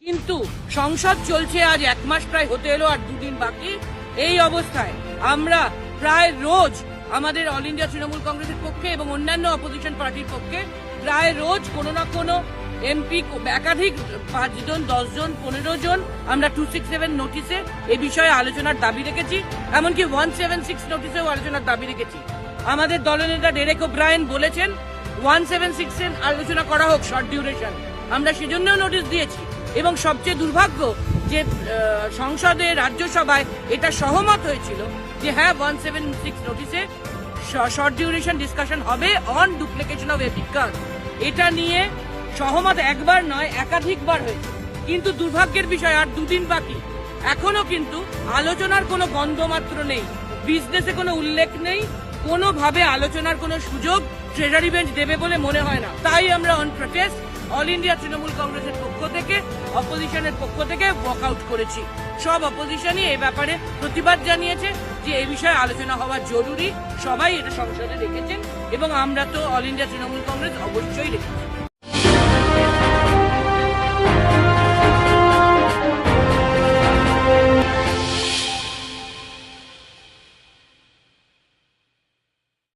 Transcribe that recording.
কিন্তু সংসদ চলছে, আজ 1 মাস প্রায় হতে এলো, আর 2 দিন বাকি। এই অবস্থায় আমরা প্রায় রোজ আমাদের অল ইন্ডিয়া তৃণমূল কংগ্রেসের পক্ষে এবং অন্যান্য অপোজিশন পার্টির পক্ষে প্রায় রোজ কোনো না কোনো এমপি, একাধিক 5 জন, 10 জন, 15 জন আমরা 267 নোটিশে এ বিষয়ে আলোচনার দাবি রেখেছি। এমনকি 176 নোটিশেও আলোচনার দাবি রেখেছি। আমাদের দলনেতা ডেরেক ওব্রায়েন বলেছেন 176 এর আলোচনা করা হোক, শর্ট ডিউরেশন। আমরা সেজন্যও নোটিশ দিয়েছি। এবং সবচেয়ে দুর্ভাগ্য যে সংসদে, রাজ্যসভায় এটা সহমত হয়েছিল যে হ্যাঁ 176 নোটিশে শর্ট ডিউরেশন ডিসকাশন হবে on duplication of epic card. এটা নিয়ে সহমত একবার নয়, একাধিকবার হয়েছে। কিন্তু দুর্ভাগ্যের বিষয়, আর 2 দিন বাকি, এখনো কিন্তু আলোচনার কোনো গন্ধ মাত্র নেই, বিজনেসে কোনো উল্লেখ নেই, কোনোভাবে আলোচনার কোনো সুযোগ ট্রেজারি বেঞ্চ দেবে বলে মনে হয় না। তাই আমরা on protest all India Trinamool কংগ্রেসের পক্ষ থেকে, অপোজিশনের পক্ষ থেকে ওয়াকআউট করেছি। সব অপোজিশনই এ ব্যাপারে প্রতিবাদ জানিয়েছে যে এই বিষয়ে আলোচনা হওয়া জরুরি। সবাই এটা সংসদে রেখেছেন এবং আমরা তো অল ইন্ডিয়া তৃণমূল কংগ্রেস অবশ্যই